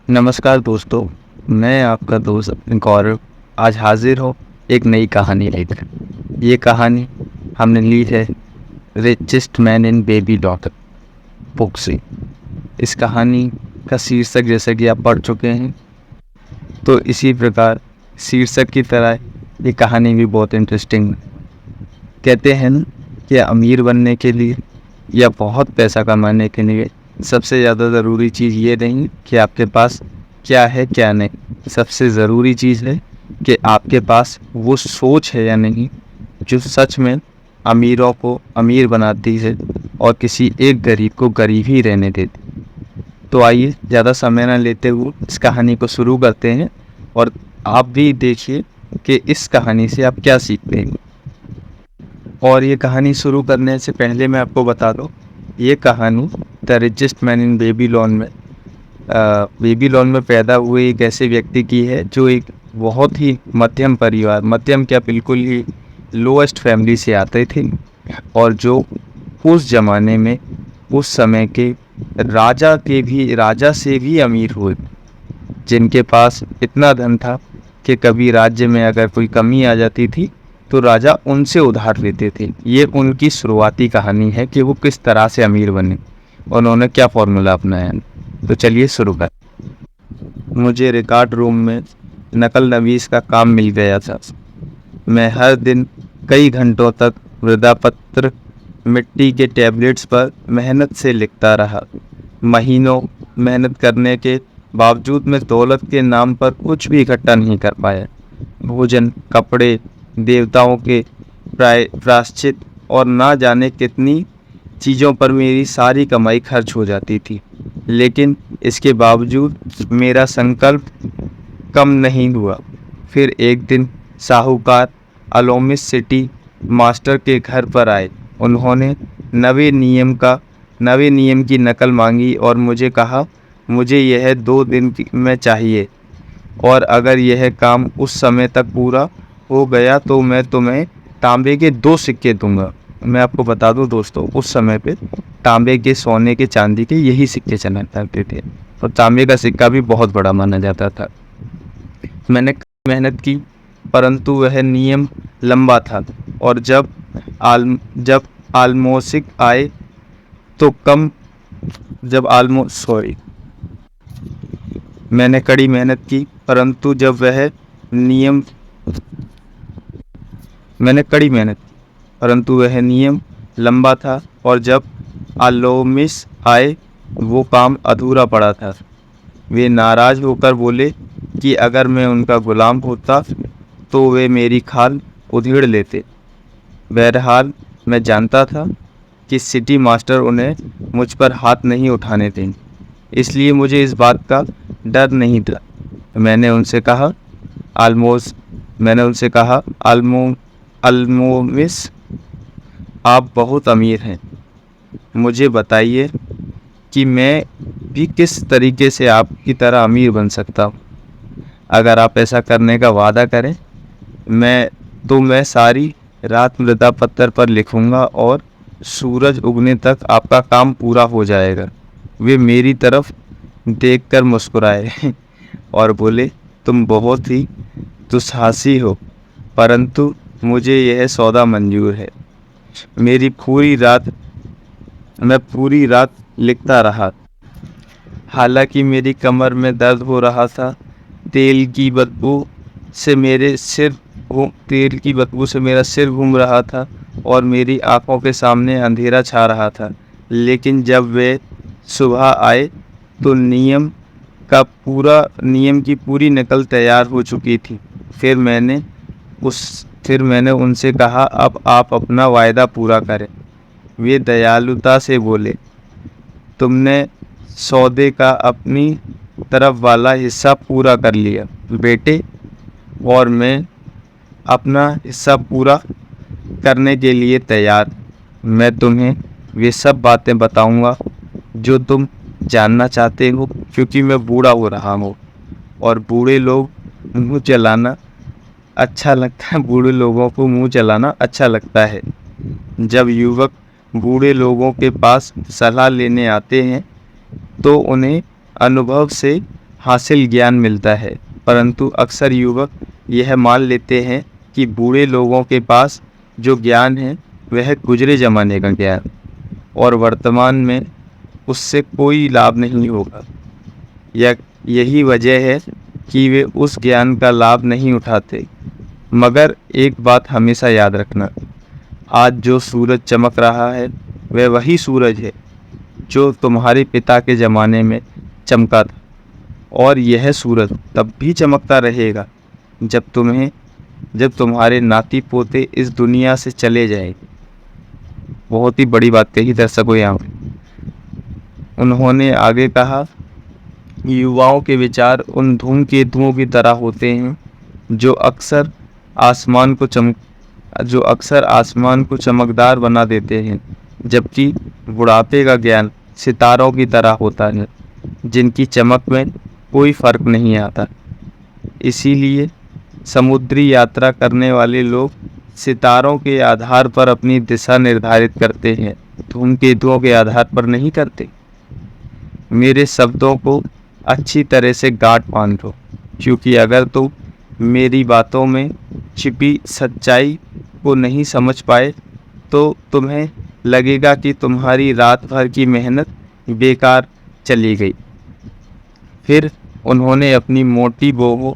नमस्कार दोस्तों, मैं आपका दोस्त गौरव आज हाजिर हूँ एक नई कहानी लेकर। ये कहानी हमने ली है richest man in baby daughter book से। इस कहानी का शीर्षक जैसा कि आप पढ़ चुके हैं, तो इसी प्रकार शीर्षक की तरह ये कहानी भी बहुत इंटरेस्टिंग है। कहते हैं न कि अमीर बनने के लिए या बहुत पैसा कमाने के लिए सबसे ज़्यादा ज़रूरी चीज़ ये नहीं कि आपके पास क्या है क्या नहीं। सबसे ज़रूरी चीज़ है कि आपके पास वो सोच है या नहीं जो सच में अमीरों को अमीर बनाती है और किसी एक गरीब को गरीब ही रहने देती। तो आइए ज़्यादा समय ना लेते हुए इस कहानी को शुरू करते हैं और आप भी देखिए कि इस कहानी से आप क्या सीखते हैं। और ये कहानी शुरू करने से पहले मैं आपको बता दूं, ये कहानी the richest man in Babylon में पैदा हुए एक ऐसे व्यक्ति की है जो एक बहुत ही मध्यम परिवार, मध्यम क्या बिल्कुल ही लोएस्ट फैमिली से आते थे और जो उस ज़माने में उस समय के राजा से भी अमीर हुए, जिनके पास इतना धन था कि कभी राज्य में अगर कोई कमी आ जाती थी तो राजा उनसे उधार लेते थे। ये उनकी शुरुआती कहानी है कि वो किस तरह से अमीर बने, उन्होंने क्या फॉर्मूला अपनाया। तो चलिए शुरू कर। मुझे रिकॉर्ड रूम में नकल नवीस का काम मिल गया था। मैं हर दिन कई घंटों तक वृद्धापत्र मिट्टी के टैबलेट्स पर मेहनत से लिखता रहा। महीनों मेहनत करने के बावजूद मैं दौलत के नाम पर कुछ भी इकट्ठा नहीं कर पाया। भोजन, कपड़े, देवताओं के प्रायश्चित और ना जाने कितनी चीज़ों पर मेरी सारी कमाई खर्च हो जाती थी। लेकिन इसके बावजूद मेरा संकल्प कम नहीं हुआ। फिर एक दिन साहूकार अलोमिस सिटी मास्टर के घर पर आए। उन्होंने नवे नियम की नकल मांगी और मुझे कहा मुझे यह 2 दिन में चाहिए और अगर यह काम उस समय तक पूरा हो गया तो मैं तुम्हें तांबे के 2 सिक्के दूंगा। मैं आपको बता दूं दोस्तों, उस समय पे तांबे के, सोने के, चांदी के यही सिक्के चला करते थे और तांबे का सिक्का भी बहुत बड़ा माना जाता था। मैंने मेहनत की परंतु वह नियम लंबा था और जब आलमोसिक आए तो कम जब आलमो सॉरी मैंने कड़ी मेहनत की परंतु जब वह नियम मैंने कड़ी मेहनत की परंतु वह नियम लंबा था और जब आलोमिस आए वो काम अधूरा पड़ा था। वे नाराज होकर बोले कि अगर मैं उनका गुलाम होता तो वे मेरी खाल उधेड़ लेते। बहरहाल मैं जानता था कि सिटी मास्टर उन्हें मुझ पर हाथ नहीं उठाने देंगे, इसलिए मुझे इस बात का डर नहीं था। मैंने उनसे कहा अल्मोमिस, आप बहुत अमीर हैं, मुझे बताइए कि मैं भी किस तरीके से आपकी तरह अमीर बन सकता हूँ। अगर आप ऐसा करने का वादा करें मैं सारी रात मृदा पत्थर पर लिखूंगा और सूरज उगने तक आपका काम पूरा हो जाएगा। वे मेरी तरफ देखकर मुस्कुराए और बोले, तुम बहुत ही दुस्साहसी हो, परंतु मुझे यह सौदा मंजूर है। मैं पूरी रात लिखता रहा, हालांकि मेरी कमर में दर्द हो रहा था। तेल की बदबू से मेरा सिर घूम रहा था और मेरी आंखों के सामने अंधेरा छा रहा था। लेकिन जब वे सुबह आए तो नियम की पूरी नकल तैयार हो चुकी थी। फिर मैंने उनसे कहा, अब आप अपना वायदा पूरा करें। वे दयालुता से बोले, तुमने सौदे का अपनी तरफ वाला हिस्सा पूरा कर लिया बेटे, और मैं अपना हिस्सा पूरा करने के लिए तैयार। मैं तुम्हें वे सब बातें बताऊंगा जो तुम जानना चाहते हो, क्योंकि मैं बूढ़ा हो रहा हूँ और बूढ़े लोगों को मुंह चलाना अच्छा लगता है। जब युवक बूढ़े लोगों के पास सलाह लेने आते हैं तो उन्हें अनुभव से हासिल ज्ञान मिलता है, परंतु अक्सर युवक यह मान लेते हैं कि बूढ़े लोगों के पास जो ज्ञान है वह गुजरे ज़माने का ज्ञान और वर्तमान में उससे कोई लाभ नहीं होगा। यही वजह है कि वे उस ज्ञान का लाभ नहीं उठाते। मगर एक बात हमेशा याद रखना, आज जो सूरज चमक रहा है वह वही सूरज है जो तुम्हारे पिता के ज़माने में चमका था, और यह सूरज तब भी चमकता रहेगा जब तुम्हारे नाती पोते इस दुनिया से चले जाएं। बहुत ही बड़ी बात कही दर्शकों यहाँ पे। उन्होंने आगे कहा, युवाओं के विचार उन धूमकेतुओं की तरह होते हैं जो अक्सर आसमान को चमकदार बना देते हैं, जबकि बुढ़ापे का ज्ञान सितारों की तरह होता है जिनकी चमक में कोई फर्क नहीं आता। इसीलिए समुद्री यात्रा करने वाले लोग सितारों के आधार पर अपनी दिशा निर्धारित करते हैं, धूमकेतुओं के आधार पर नहीं करते। मेरे शब्दों को अच्छी तरह से गांठ बांध लो, क्योंकि अगर तुम मेरी बातों में छिपी सच्चाई को नहीं समझ पाए तो तुम्हें लगेगा कि तुम्हारी रात भर की मेहनत बेकार चली गई। फिर उन्होंने अपनी मोटी बाहों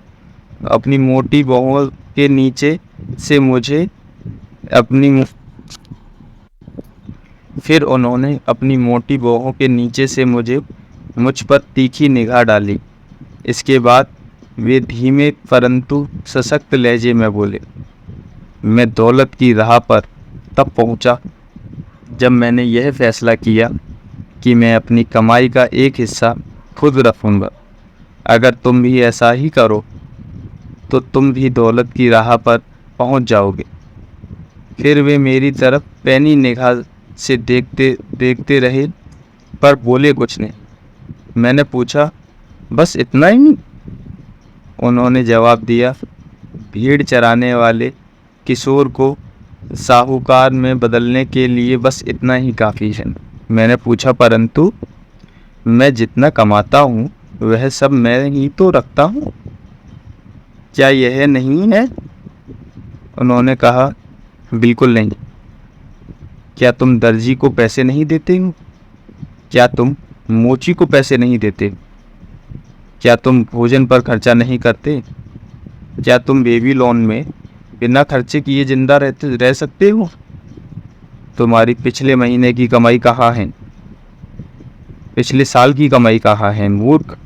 के नीचे से मुझे मुझ पर तीखी निगाह डाली। इसके बाद वे धीमे परंतु सशक्त लहजे में बोले, मैं दौलत की राह पर तब पहुंचा जब मैंने यह फैसला किया कि मैं अपनी कमाई का एक हिस्सा खुद रखूंगा। अगर तुम भी ऐसा ही करो तो तुम भी दौलत की राह पर पहुंच जाओगे। फिर वे मेरी तरफ पैनी निगाह से देखते रहे पर बोले कुछ नहीं। मैंने पूछा, बस इतना ही? उन्होंने जवाब दिया, भेड़ चराने वाले किशोर को साहूकार में बदलने के लिए बस इतना ही काफ़ी है। मैंने पूछा, परंतु मैं जितना कमाता हूँ वह सब मैं ही तो रखता हूँ, क्या यह नहीं है? उन्होंने कहा, बिल्कुल नहीं। क्या तुम दर्जी को पैसे नहीं देते हो? क्या तुम मोची को पैसे नहीं देते? क्या तुम भोजन पर खर्चा नहीं करते? क्या तुम बेबीलोन में बिना खर्चे किए जिंदा रह सकते हो? तुम्हारी पिछले महीने की कमाई कहाँ है? पिछले साल की कमाई कहाँ है? मूर्ख,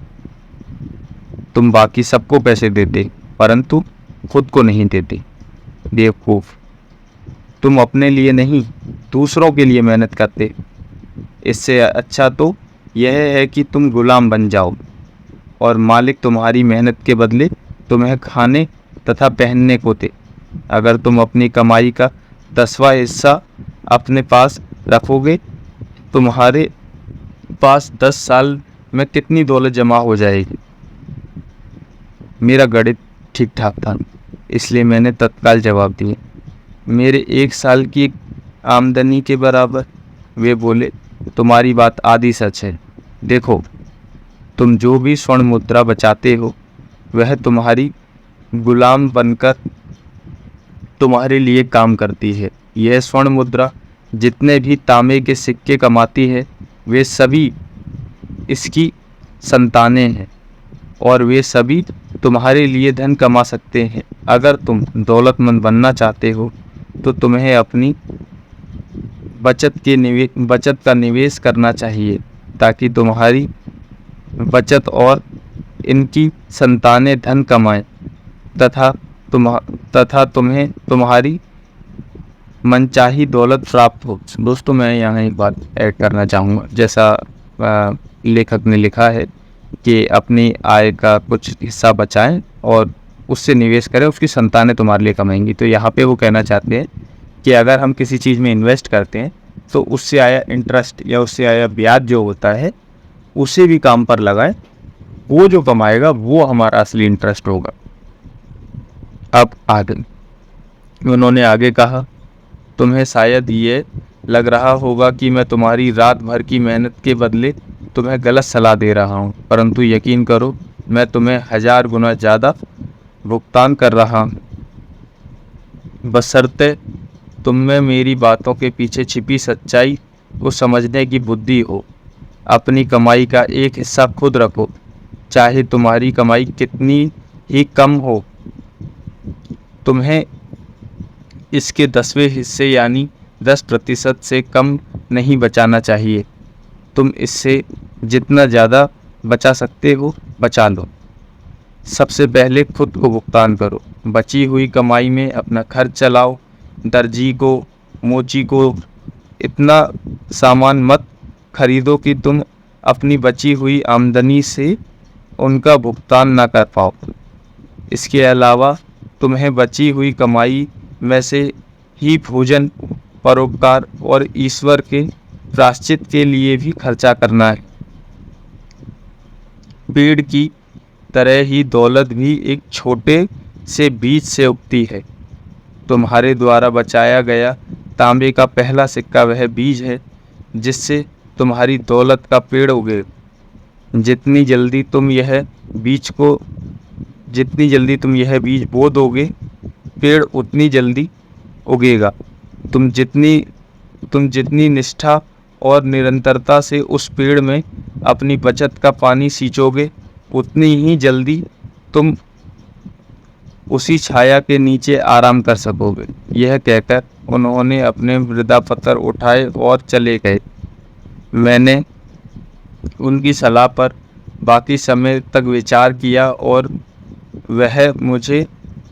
तुम बाकी सबको पैसे देते परंतु खुद को नहीं देते। बेवकूफ़, तुम अपने लिए नहीं दूसरों के लिए मेहनत करते। इससे अच्छा तो यह है कि तुम गुलाम बन जाओ और मालिक तुम्हारी मेहनत के बदले तुम्हें खाने तथा पहनने को दे। अगर तुम अपनी कमाई का 10वां हिस्सा अपने पास रखोगे, तुम्हारे पास 10 साल में कितनी दौलत जमा हो जाएगी? मेरा गणित ठीक ठाक था, इसलिए मैंने तत्काल जवाब दिया, मेरे 1 साल की आमदनी के बराबर। वे बोले, तुम्हारी बात आधी सच है। देखो, तुम जो भी स्वर्ण मुद्रा बचाते हो वह तुम्हारी गुलाम बनकर तुम्हारे लिए काम करती है। यह स्वर्ण मुद्रा जितने भी तांबे के सिक्के कमाती है वे सभी इसकी संतानें हैं और वे सभी तुम्हारे लिए धन कमा सकते हैं। अगर तुम दौलतमंद बनना चाहते हो तो तुम्हें अपनी बचत का निवेश करना चाहिए ताकि तुम्हारी बचत और इनकी संतानें धन कमाएं तथा तुम्हें तुम्हारी मनचाही दौलत प्राप्त हो। दोस्तों, मैं यहाँ एक बात ऐड करना चाहूँगा। जैसा लेखक ने लिखा है कि अपनी आय का कुछ हिस्सा बचाएं और उससे निवेश करें, उसकी संतानें तुम्हारे लिए कमाएंगी। तो यहाँ पे वो कहना चाहते हैं कि अगर हम किसी चीज़ में इन्वेस्ट करते हैं तो उससे आया इंटरेस्ट या उससे आया ब्याज जो होता है उसे भी काम पर लगाएं। वो जो कमाएगा वो हमारा असली इंटरेस्ट होगा। अब आगे उन्होंने आगे कहा, तुम्हें शायद ये लग रहा होगा कि मैं तुम्हारी रात भर की मेहनत के बदले तुम्हें गलत सलाह दे रहा हूँ, परंतु यकीन करो मैं तुम्हें 1000 गुना ज़्यादा भुगतान कर रहा हूँ, बशर्ते तुम में मेरी बातों के पीछे छिपी सच्चाई को समझने की बुद्धि हो। अपनी कमाई का एक हिस्सा खुद रखो, चाहे तुम्हारी कमाई कितनी ही कम हो। तुम्हें इसके 10वें हिस्से यानी 10% से कम नहीं बचाना चाहिए। तुम इससे जितना ज़्यादा बचा सकते हो बचा लो। सबसे पहले खुद को भुगतान करो। बची हुई कमाई में अपना खर्च चलाओ। दर्जी को, मोची को इतना सामान मत खरीदो कि तुम अपनी बची हुई आमदनी से उनका भुगतान ना कर पाओ। इसके अलावा तुम्हें बची हुई कमाई में से ही भोजन, परोपकार और ईश्वर के प्रायश्चित के लिए भी खर्चा करना है। पेड़ की तरह ही दौलत भी एक छोटे से बीज से उगती है। तुम्हारे द्वारा बचाया गया तांबे का पहला सिक्का वह बीज है जिससे तुम्हारी दौलत का पेड़ उगे। जितनी जल्दी तुम यह बीज बो दोगे, पेड़ उतनी जल्दी उगेगा। तुम जितनी निष्ठा और निरंतरता से उस पेड़ में अपनी बचत का पानी सींचोगे, उतनी ही जल्दी तुम उसी छाया के नीचे आराम कर सकोगे। यह कहकर उन्होंने अपने मृदा पत्थर उठाए और चले गए। मैंने उनकी सलाह पर बाकी समय तक विचार किया और वह मुझे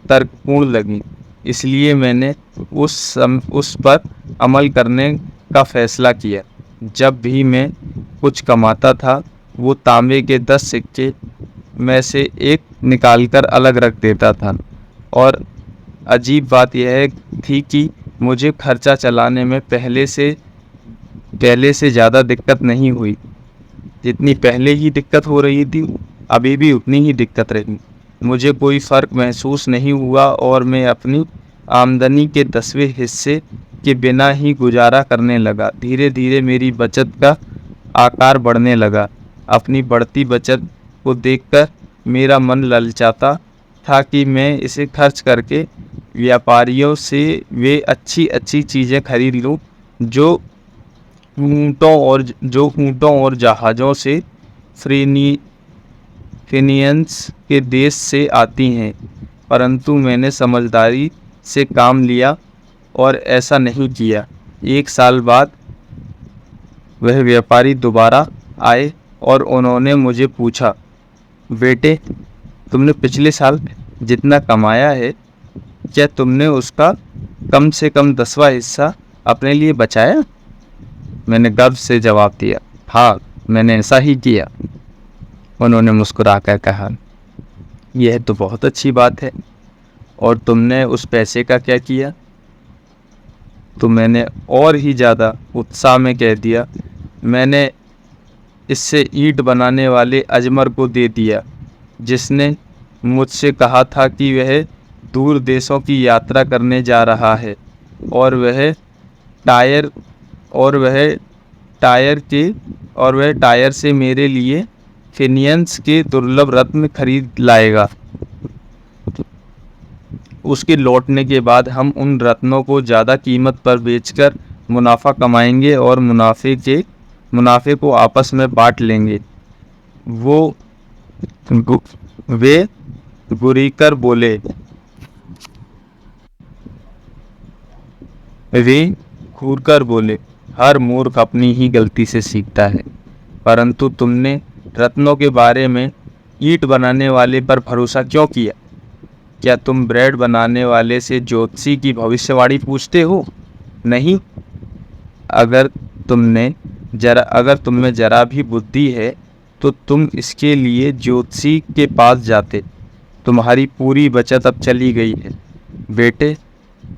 तर्कपूर्ण लगी, इसलिए मैंने उस पर अमल करने का फैसला किया। जब भी मैं कुछ कमाता था, वो तांबे के 10 सिक्के में से एक निकालकर अलग रख देता था। और अजीब बात यह थी कि मुझे खर्चा चलाने में पहले से ज़्यादा दिक्कत नहीं हुई। जितनी पहले ही दिक्कत हो रही थी, अभी भी उतनी ही दिक्कत रही। मुझे कोई फ़र्क महसूस नहीं हुआ और मैं अपनी आमदनी के 10वें हिस्से के बिना ही गुजारा करने लगा। धीरे धीरे मेरी बचत का आकार बढ़ने लगा। अपनी बढ़ती बचत को देखकर मेरा मन ललचाता था कि मैं इसे खर्च करके व्यापारियों से वे अच्छी अच्छी चीज़ें खरीद लूं जो ऊँटों और जहाज़ों से फिनियंस के देश से आती हैं। परंतु मैंने समझदारी से काम लिया और ऐसा नहीं किया। 1 साल बाद वह व्यापारी दोबारा आए और उन्होंने मुझे पूछा, बेटे, तुमने पिछले साल जितना कमाया है, क्या तुमने उसका कम से कम 10वां हिस्सा अपने लिए बचाया? मैंने गर्व से जवाब दिया, हाँ, मैंने ऐसा ही किया। उन्होंने मुस्कुराकर कहा, यह तो बहुत अच्छी बात है। और तुमने उस पैसे का क्या किया? तो मैंने और ही ज़्यादा उत्साह में कह दिया, मैंने इससे ईंट बनाने वाले अजमर को दे दिया, जिसने मुझसे कहा था कि वह दूर देशों की यात्रा करने जा रहा है और वह टायर से मेरे लिए फिनियंस के दुर्लभ रत्न खरीद लाएगा। उसके लौटने के बाद हम उन रत्नों को ज़्यादा कीमत पर बेचकर मुनाफा कमाएंगे और मुनाफे को आपस में बांट लेंगे। वे घुरीकर बोले, हर मूर्ख अपनी ही गलती से सीखता है। परंतु तुमने रत्नों के बारे में ईंट बनाने वाले पर भरोसा क्यों किया? क्या तुम ब्रेड बनाने वाले से ज्योतिषी की भविष्यवाणी पूछते हो? नहीं। अगर तुम में जरा भी बुद्धि है तो तुम इसके लिए ज्योतिषी के पास जाते। तुम्हारी पूरी बचत अब चली गई है। बेटे,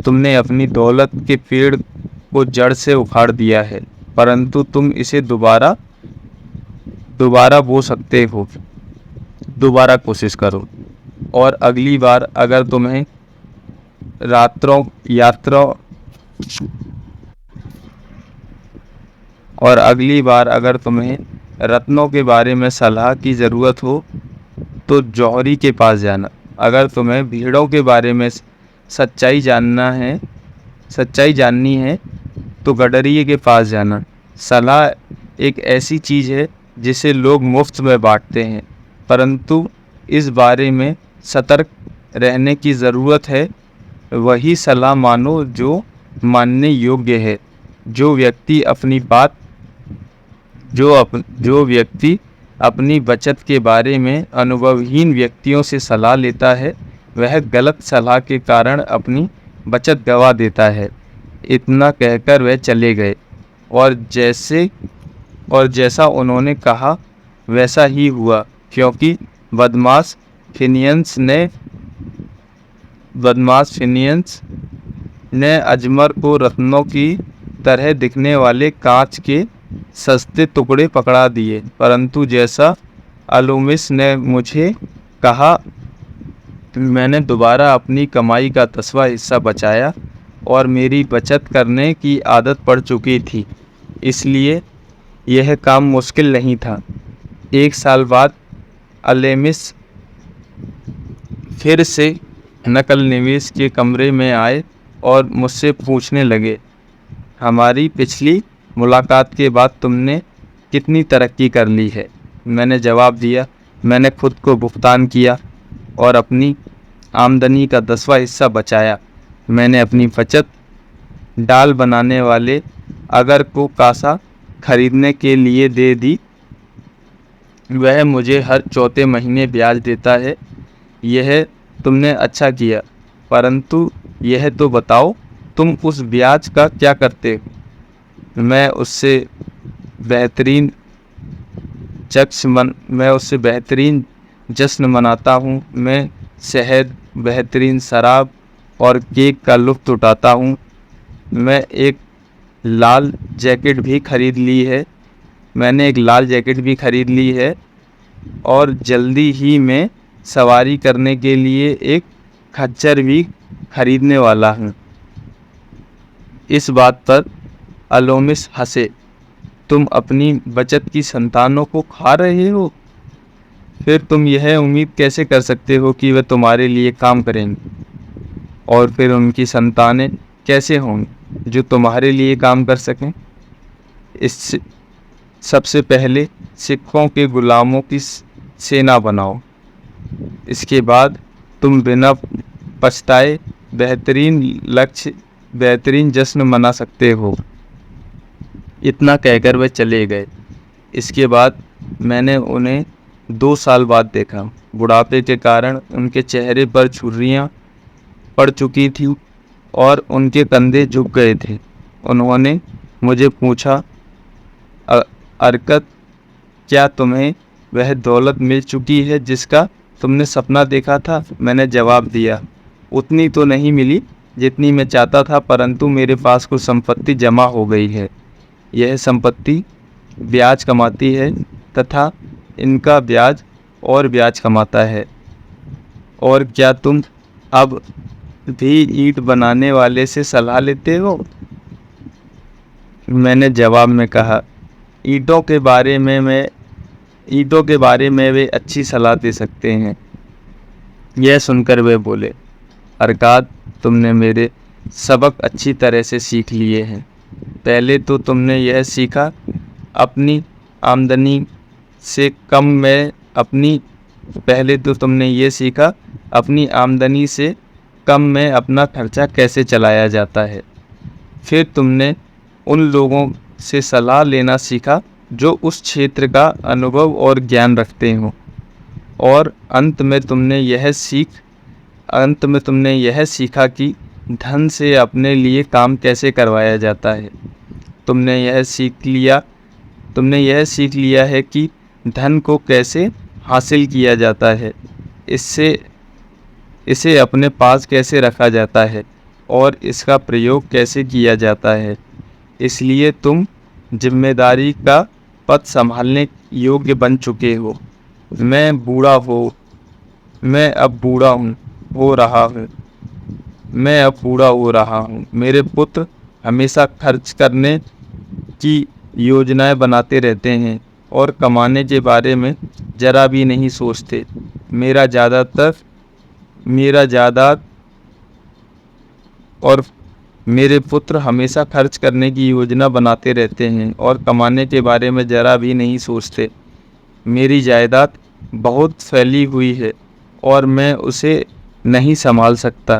तुमने अपनी दौलत के पेड़ को जड़ से उखाड़ दिया है, परंतु तुम इसे दोबारा बो सकते हो। दोबारा कोशिश करो और अगली बार अगर तुम्हें रत्नों के बारे में सलाह की ज़रूरत हो तो जौहरी के पास जाना। अगर तुम्हें भीड़ों के बारे में सच्चाई जाननी है तो गडरिये के पास जाना। सलाह एक ऐसी चीज़ है जिसे लोग मुफ्त में बांटते हैं, परंतु इस बारे में सतर्क रहने की ज़रूरत है। वही सलाह मानो जो मानने योग्य है। जो व्यक्ति अपनी बचत के बारे में अनुभवहीन व्यक्तियों से सलाह लेता है, वह गलत सलाह के कारण अपनी बचत गंवा देता है। इतना कहकर वह चले गए और जैसा उन्होंने कहा वैसा ही हुआ, क्योंकि बदमाश फिनियंस ने अजमर को रत्नों की तरह दिखने वाले कांच के सस्ते टुकड़े पकड़ा दिए। परंतु जैसा अलोमिस ने मुझे कहा, मैंने दोबारा अपनी कमाई का 10वां हिस्सा बचाया और मेरी बचत करने की आदत पड़ चुकी थी, इसलिए यह काम मुश्किल नहीं था। 1 साल बाद अलोमिस फिर से नकल निवेश के कमरे में आए और मुझसे पूछने लगे, हमारी पिछली मुलाकात के बाद तुमने कितनी तरक्की कर ली है। मैंने जवाब दिया, मैंने खुद को भुगतान किया और अपनी आमदनी का 10वां हिस्सा बचाया। मैंने अपनी बचत डाल बनाने वाले अगर को कासा खरीदने के लिए दे दी। वह मुझे हर चौथे महीने ब्याज देता है। यह तुमने अच्छा किया, परंतु यह तो बताओ तुम उस ब्याज का क्या करते हो। मैं उससे बेहतरीन जश्न मनाता हूँ। मैं शहद, बेहतरीन शराब और केक का लुत्फ़ उठाता हूँ। मैंने एक लाल जैकेट भी खरीद ली है और जल्दी ही मैं सवारी करने के लिए एक खच्चर भी खरीदने वाला हूँ। इस बात पर अलोमिस हंसे। तुम अपनी बचत की संतानों को खा रहे हो, फिर तुम यह उम्मीद कैसे कर सकते हो कि वे तुम्हारे लिए काम करेंगे, और फिर उनकी संतानें कैसे होंगी जो तुम्हारे लिए काम कर सकें। इससे सबसे पहले सिक्कों के गुलामों की सेना बनाओ, इसके बाद तुम बिना पछताए बेहतरीन जश्न मना सकते हो। इतना कहकर वे चले गए। इसके बाद मैंने उन्हें 2 साल बाद देखा। बुढ़ापे के कारण उनके चेहरे पर झुर्रियाँ पड़ चुकी थी और उनके कंधे झुक गए थे। उन्होंने मुझे पूछा, अरकत, क्या तुम्हें वह दौलत मिल चुकी है जिसका तुमने सपना देखा था। मैंने जवाब दिया, उतनी तो नहीं मिली जितनी मैं चाहता था, परंतु मेरे पास कुछ संपत्ति जमा हो गई है। यह संपत्ति ब्याज कमाती है तथा इनका ब्याज और ब्याज कमाता है। और क्या तुम अब भी ईंट बनाने वाले से सलाह लेते हो। मैंने जवाब में कहा, ईंटों के बारे में वे अच्छी सलाह दे सकते हैं। यह सुनकर वे बोले, अरकाद, तुमने मेरे सबक अच्छी तरह से सीख लिए हैं। पहले तो तुमने यह सीखा अपनी आमदनी से कम में अपना खर्चा कैसे चलाया जाता है। फिर तुमने उन लोगों से सलाह लेना सीखा जो उस क्षेत्र का अनुभव और ज्ञान रखते हों। और अंत में तुमने यह सीखा कि धन से अपने लिए काम कैसे करवाया जाता है। तुमने यह सीख लिया है कि धन को कैसे हासिल किया जाता है, इसे अपने पास कैसे रखा जाता है और इसका प्रयोग कैसे किया जाता है। इसलिए तुम जिम्मेदारी का पद संभालने योग्य बन चुके हो। मैं अब बूढ़ा हो रहा हूँ। मेरे पुत्र हमेशा खर्च करने की योजनाएं बनाते रहते हैं और कमाने के बारे में ज़रा भी नहीं सोचते। मेरा जायदाद और मेरे पुत्र हमेशा खर्च करने की योजना बनाते रहते हैं और कमाने के बारे में ज़रा भी नहीं सोचते। मेरी जायदाद बहुत फैली हुई है और मैं उसे नहीं संभाल सकता,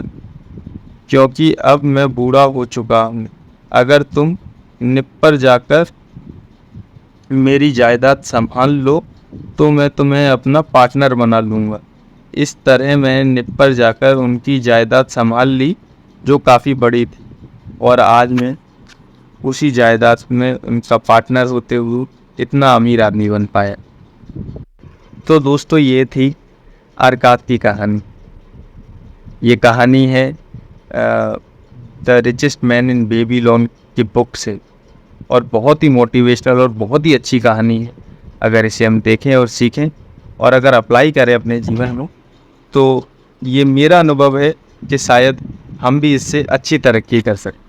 क्योंकि अब मैं बूढ़ा हो चुका हूँ। अगर तुम निप्पर जाकर मेरी जायदाद संभाल लो तो मैं तुम्हें अपना पार्टनर बना लूँगा। इस तरह मैंने निप्पर जाकर उनकी जायदाद संभाल ली, जो काफ़ी बड़ी थी, और आज मैं उसी जायदाद में उनका पार्टनर होते हुए इतना अमीर आदमी बन पाया। तो दोस्तों, ये थी अरकात की कहानी। ये कहानी है the richest man in Babylon की बुक से, और बहुत ही मोटिवेशनल और बहुत ही अच्छी कहानी है। अगर इसे हम देखें और सीखें और अगर अप्लाई करें अपने जीवन में, तो ये मेरा अनुभव है कि शायद हम भी इससे अच्छी तरक्की कर सकते।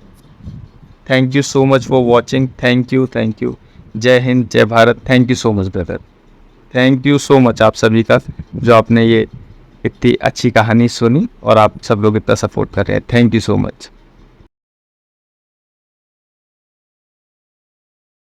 Thank you so much for watching. Thank you. जय हिंद, जय Bharat. Thank you so much brother. Thank you so much आप सभी का, जो आपने ये इतनी अच्छी कहानी सुनी और आप सब लोग इतना सपोर्ट कर रहे हैं। Thank you so much.